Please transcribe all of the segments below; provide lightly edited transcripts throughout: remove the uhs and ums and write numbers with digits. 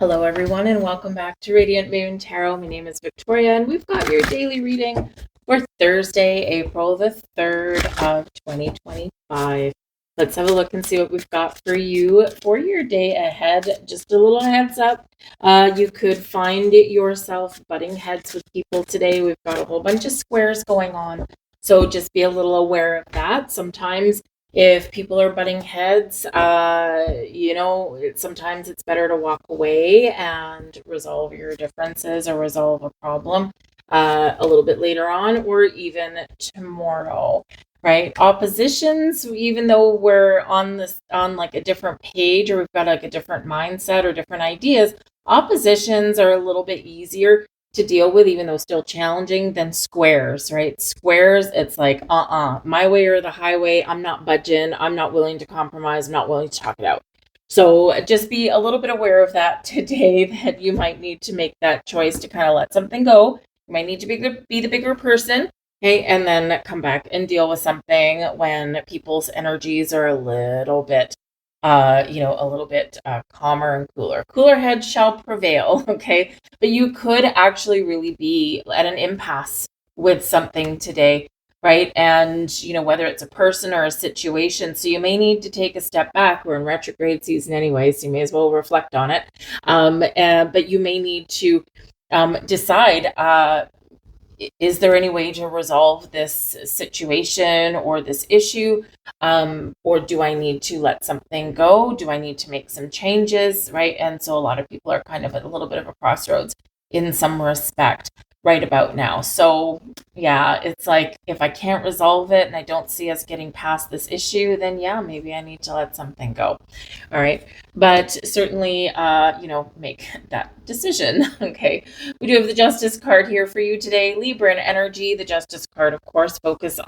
Hello, everyone, and welcome back to Radiant Moon Tarot. My name is Victoria, and we've got your daily reading for Thursday, April the 3rd of 2025. Let's have a look and see what we've got for you for your day ahead. Just a little heads up, you could find yourself butting heads with people today. We've got a whole bunch of squares going on, so just be a little aware of that. Sometimes if people are butting heads, sometimes it's better to walk away and resolve your differences or resolve a problem a little bit later on or even tomorrow, right? Oppositions, even though we're on like a different page or we've got like a different mindset or different ideas, oppositions are a little bit easier to deal with, even though still challenging, than squares, right? Squares, it's like, my way or the highway. I'm not budging. I'm not willing to compromise. I'm not willing to talk it out. So just be a little bit aware of that today, that you might need to make that choice to kind of let something go. You might need to be the bigger person, okay, and then come back and deal with something when people's energies are a little bit calmer and cooler. Cooler heads shall prevail, okay? But you could actually really be at an impasse with something today, right? And, whether it's a person or a situation. So you may need to take a step back. We're in retrograde season anyway, so you may as well reflect on it. But you may need to decide, is there any way to resolve this situation or this issue? Or do I need to let something go? Do I need to make some changes? Right. And so a lot of people are kind of at a little bit of a crossroads in some respect right about now. So yeah, it's like, if I can't resolve it and I don't see us getting past this issue, then yeah, maybe I need to let something go. All right. But certainly, make that decision. Okay. We do have the Justice card here for you today. Libra energy. The Justice card, of course, focuses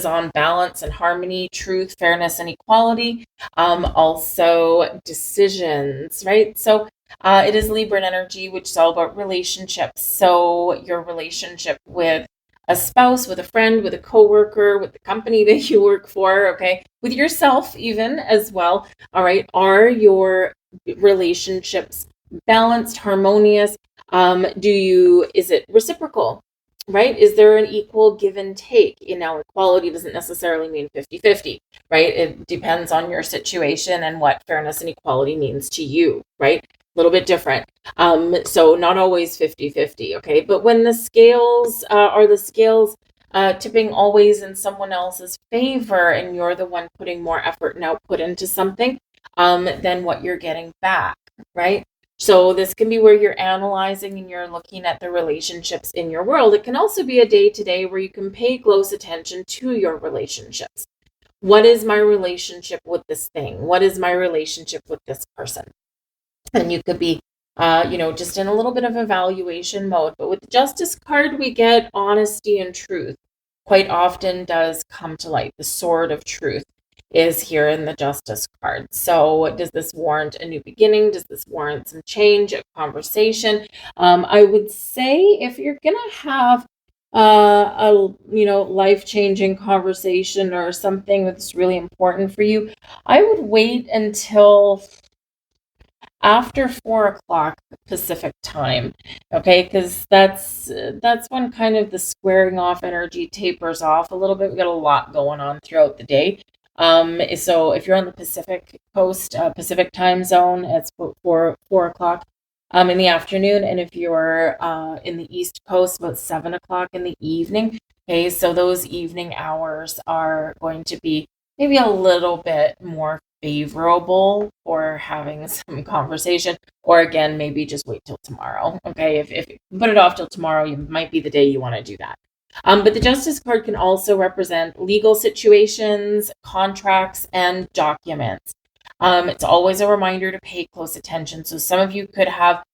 on balance and harmony, truth, fairness, and equality. Also decisions, right? So it is Libra energy, which is all about relationships. So your relationship with a spouse, with a friend, with a coworker, with the company that you work for, okay, with yourself even as well. All right. Are your relationships balanced, harmonious? Is it reciprocal? Right? Is there an equal give and take? Equality doesn't necessarily mean 50-50, right? It depends on your situation and what fairness and equality means to you, right? A little bit different. So not always 50-50, okay? But when the scales are the scales tipping always in someone else's favor and you're the one putting more effort and output into something than what you're getting back, right? So this can be where you're analyzing and you're looking at the relationships in your world. It can also be a day to day where you can pay close attention to your relationships. What is my relationship with this thing? What is my relationship with this person? And you could be, just in a little bit of evaluation mode. But with the Justice card, we get honesty and truth. Quite often does come to light. The sword of truth is here in the Justice card. So does this warrant a new beginning? Does this warrant some change, a conversation? I would say if you're going to have a life-changing conversation or something that's really important for you, I would wait until after 4 o'clock Pacific time, okay? Because that's when kind of the squaring off energy tapers off a little bit. We got a lot going on throughout the day. So if you're on the Pacific coast, Pacific time zone, it's 4 o'clock in the afternoon, and if you're in the East Coast, about 7 o'clock in the evening. Okay, so those evening hours are going to be maybe a little bit more favorable for having some conversation, or again, maybe just wait till tomorrow. Okay, if you put it off till tomorrow, you might be the day you want to do that. But the Justice card can also represent legal situations, contracts, and documents. It's always a reminder to pay close attention. So some of you could have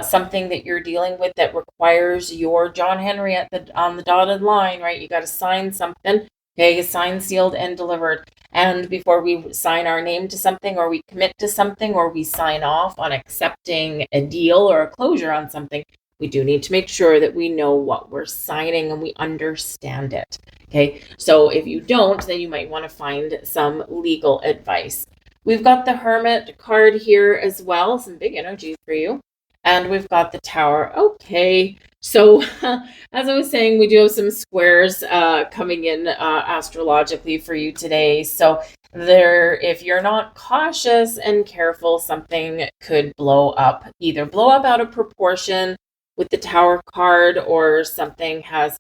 something that you're dealing with that requires your John Henry on the dotted line, right? You got to sign something. Okay, signed, sealed, and delivered. And before we sign our name to something, or we commit to something, or we sign off on accepting a deal or a closure on something, we do need to make sure that we know what we're signing and we understand it. Okay, so if you don't, then you might want to find some legal advice. We've got the Hermit card here as well, some big energy for you. And we've got the Tower. Okay. So, as I was saying, we do have some squares coming in astrologically for you today. So, if you're not cautious and careful, something could blow up, either blow up out of proportion with the Tower card, or something has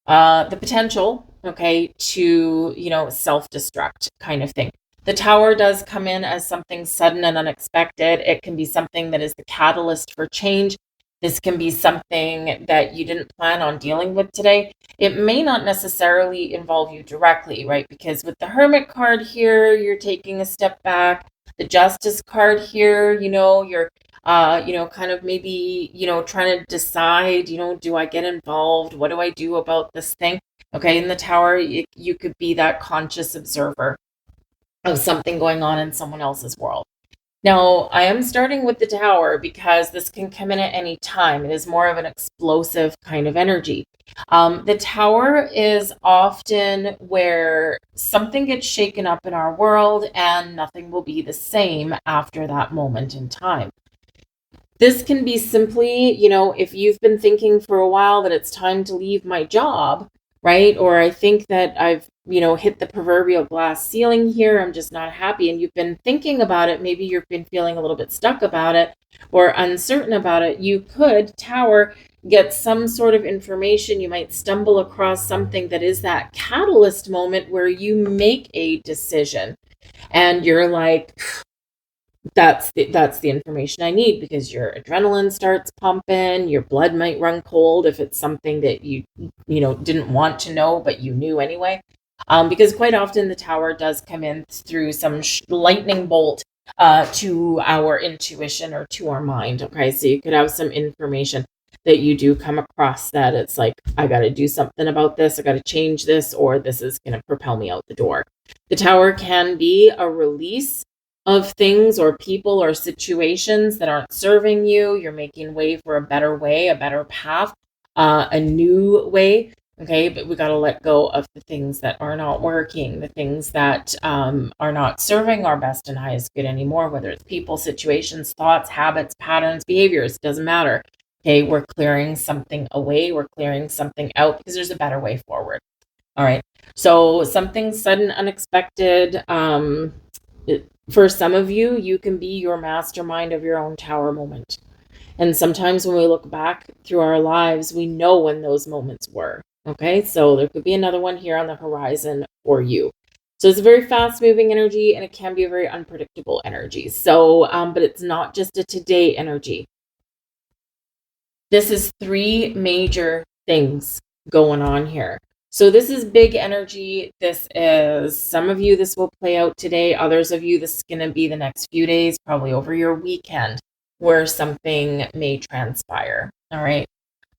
the potential, okay, to, self-destruct kind of thing. The Tower does come in as something sudden and unexpected. It can be something that is the catalyst for change. This can be something that you didn't plan on dealing with today. It may not necessarily involve you directly, right? Because with the Hermit card here, you're taking a step back. The Justice card here, you're kind of maybe, trying to decide, do I get involved? What do I do about this thing? Okay, in the Tower, you could be that conscious observer of something going on in someone else's world. Now, I am starting with the Tower because this can come in at any time. It is more of an explosive kind of energy. The Tower is often where something gets shaken up in our world and nothing will be the same after that moment in time. This can be simply, if you've been thinking for a while that it's time to leave my job, right? Or I think that I've, hit the proverbial glass ceiling here. I'm just not happy. And you've been thinking about it. Maybe you've been feeling a little bit stuck about it or uncertain about it. You could, Tower, get some sort of information. You might stumble across something that is that catalyst moment where you make a decision and you're like, that's the information I need, because your adrenaline starts pumping, your blood might run cold if it's something that you didn't want to know but you knew anyway. Because quite often the Tower does come in through some lightning bolt to our intuition or to our mind. Okay, so you could have some information that you do come across that it's like, I got to do something about this, I got to change this, or this is going to propel me out the door. The Tower can be a release of things or people or situations that aren't serving you. You're making way for a better way, a better path, a new way. Okay, but we got to let go of the things that are not working, the things that are not serving our best and highest good anymore, whether it's people, situations, thoughts, habits, patterns, behaviors, doesn't matter. Okay, we're clearing something away, we're clearing something out because there's a better way forward. All right, so something sudden, unexpected. For some of you, you can be your mastermind of your own Tower moment. And sometimes when we look back through our lives, we know when those moments were. Okay, so there could be another one here on the horizon for you. So it's a very fast moving energy and it can be a very unpredictable energy. So, but it's not just a today energy. This is three major things going on here. So this is big energy. This is, some of you, this will play out today. Others of you, this is going to be the next few days, probably over your weekend, where something may transpire. All right.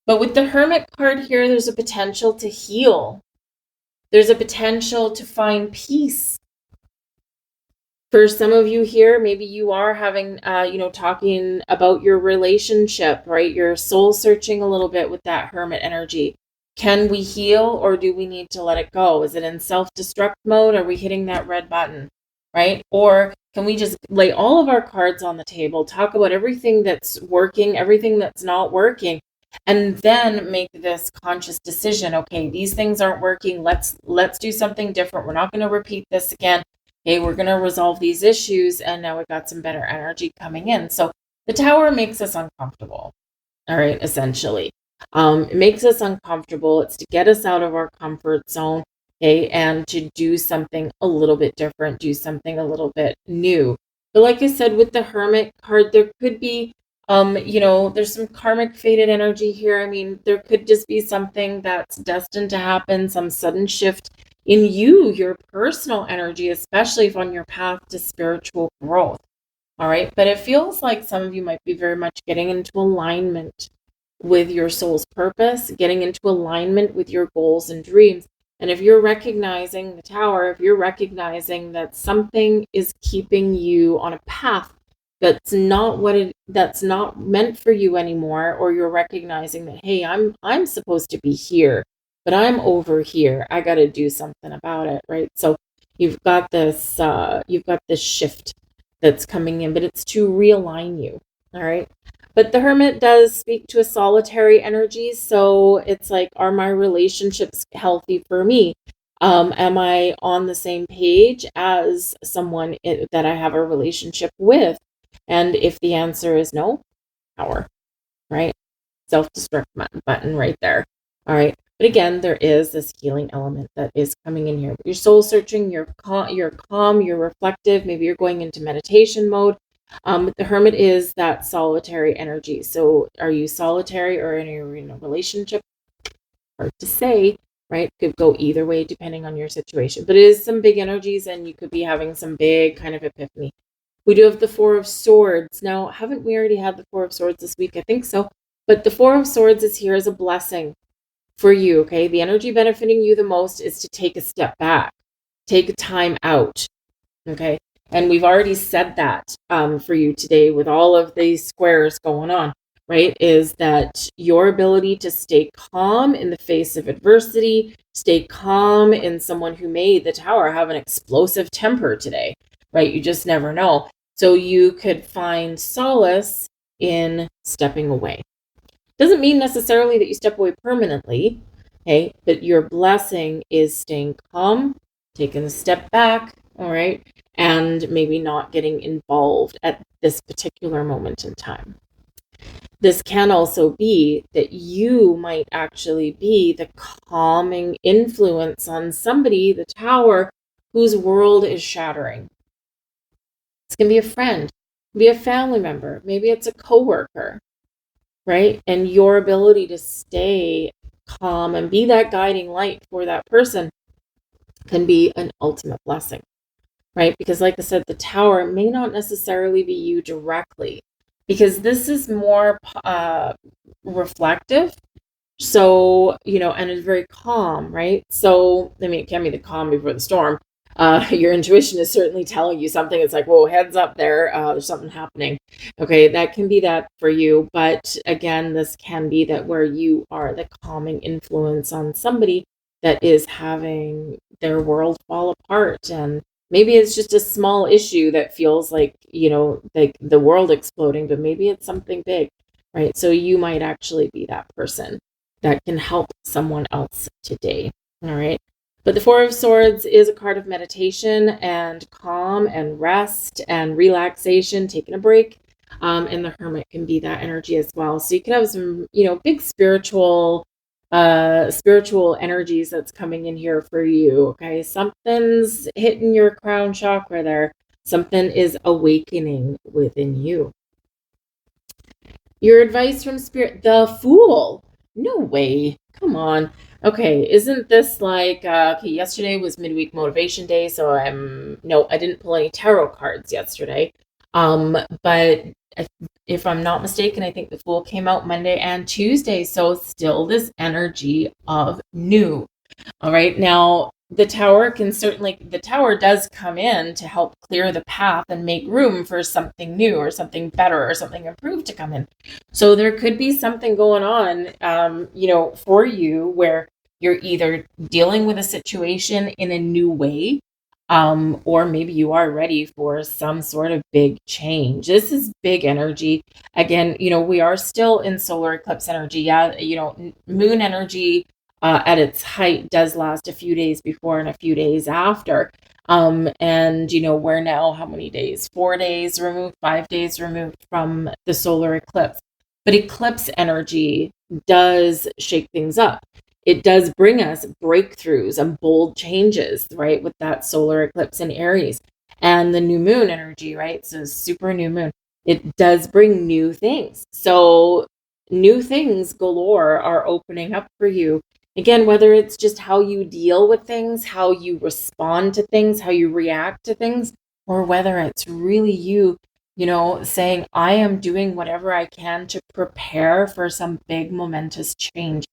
But with the Hermit card here, there's a potential to heal. There's a potential to find peace. For some of you here, maybe you are having, talking about your relationship, right? You're soul searching a little bit with that Hermit energy. Can we heal, or do we need to let it go? Is it in self-destruct mode? Are we hitting that red button, right? Or can we just lay all of our cards on the table, talk about everything that's working, everything that's not working, and then make this conscious decision? Okay, these things aren't working. Let's do something different. We're not going to repeat this again. Okay, we're going to resolve these issues, and now we've got some better energy coming in. So the Tower makes us uncomfortable, all right, essentially. It makes us uncomfortable. It's to get us out of our comfort zone, okay, and to do something a little bit different, do something a little bit new. But like I said, with the Hermit card, there could be, there's some karmic fated energy here. I mean, there could just be something that's destined to happen, some sudden shift in you, your personal energy, especially if on your path to spiritual growth. All right. But it feels like some of you might be very much getting into alignment with your soul's purpose, getting into alignment with your goals and dreams. And if you're recognizing the Tower, if you're recognizing that something is keeping you on a path that's not meant for you anymore, or you're recognizing that, hey, I'm supposed to be here, but I'm over here. I got to do something about it, right? So you've got this shift that's coming in, but it's to realign you. All right. But the Hermit does speak to a solitary energy. So it's like, are my relationships healthy for me? Am I on the same page as someone that I have a relationship with? And if the answer is no, Tower, right? Self-destruct button right there. All right. But again, there is this healing element that is coming in here. You're soul searching, you're calm, you're reflective. Maybe you're going into meditation mode. The Hermit is that solitary energy. So are you solitary or in a relationship? Hard to say, right? Could go either way depending on your situation. But it is some big energies and you could be having some big kind of epiphany. We do have the Four of Swords. Now, haven't we already had the Four of Swords this week? I think so. But the Four of Swords is here as a blessing for you, okay? The energy benefiting you the most is to take a step back, take a time out, okay? And we've already said that for you today with all of these squares going on, right? Is that your ability to stay calm in the face of adversity, stay calm in someone who made the Tower have an explosive temper today, right? You just never know. So you could find solace in stepping away. Doesn't mean necessarily that you step away permanently, okay? But your blessing is staying calm, taking a step back, all right? And maybe not getting involved at this particular moment in time. This can also be that you might actually be the calming influence on somebody, the Tower, whose world is shattering. It's going to be a friend, be a family member, maybe it's a coworker, right? And your ability to stay calm and be that guiding light for that person can be an ultimate blessing, right? Because like I said, the Tower may not necessarily be you directly, because this is more reflective. So, and it's very calm, right? So, I mean, it can be the calm before the storm. Your intuition is certainly telling you something. It's like, whoa, heads up there. There's something happening. Okay, that can be that for you. But again, this can be that where you are the calming influence on somebody that is having their world fall apart. And maybe it's just a small issue that feels like, like the world exploding, but maybe it's something big, right? So you might actually be that person that can help someone else today. All right. But the Four of Swords is a card of meditation and calm and rest and relaxation, taking a break. And the Hermit can be that energy as well. So you can have some, big spiritual energies that's coming in here for you. Okay. Something's hitting your crown chakra there. Something is awakening within you. Your advice from Spirit, the Fool. No way. Come on. Okay, isn't this like, okay, yesterday was midweek motivation day, so I didn't pull any tarot cards yesterday. But if I'm not mistaken, I think the Fool came out Monday and Tuesday, so still this energy of new. All right, now the Tower does come in to help clear the path and make room for something new or something better or something improved to come in. So there could be something going on, for you where you're either dealing with a situation in a new way, or maybe you are ready for some sort of big change. This is big energy. Again, we are still in solar eclipse energy. Yeah, moon energy at its height does last a few days before and a few days after. And we're now how many days? 4 days removed, 5 days removed from the solar eclipse. But eclipse energy does shake things up. It does bring us breakthroughs and bold changes, right? With that solar eclipse in Aries and the new moon energy, right? So super new moon. It does bring new things. So new things galore are opening up for you. Again, whether it's just how you deal with things, how you respond to things, how you react to things, or whether it's really you, saying, I am doing whatever I can to prepare for some big momentous change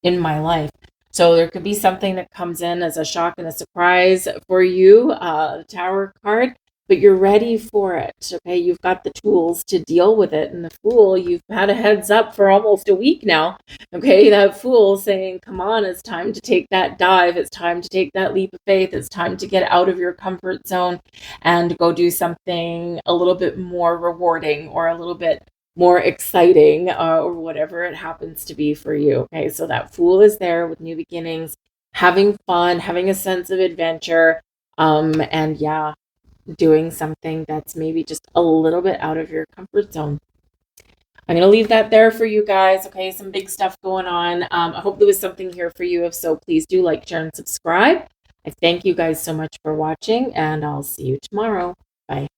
in my life. So there could be something that comes in as a shock and a surprise for you, the Tower card. but you're ready for it. Okay, you've got the tools to deal with it. And the Fool, you've had a heads up for almost a week now. Okay, that Fool saying, come on, it's time to take that dive. It's time to take that leap of faith. It's time to get out of your comfort zone and go do something a little bit more rewarding or a little bit more exciting, or whatever it happens to be for you. Okay, so that Fool is there with new beginnings, having fun, having a sense of adventure, and yeah, doing something that's maybe just a little bit out of your comfort zone. I'm going to leave that there for you guys. Okay, some big stuff going on. I hope there was something here for you. If so, please do like, share, and subscribe. I thank you guys so much for watching, and I'll see you tomorrow. Bye.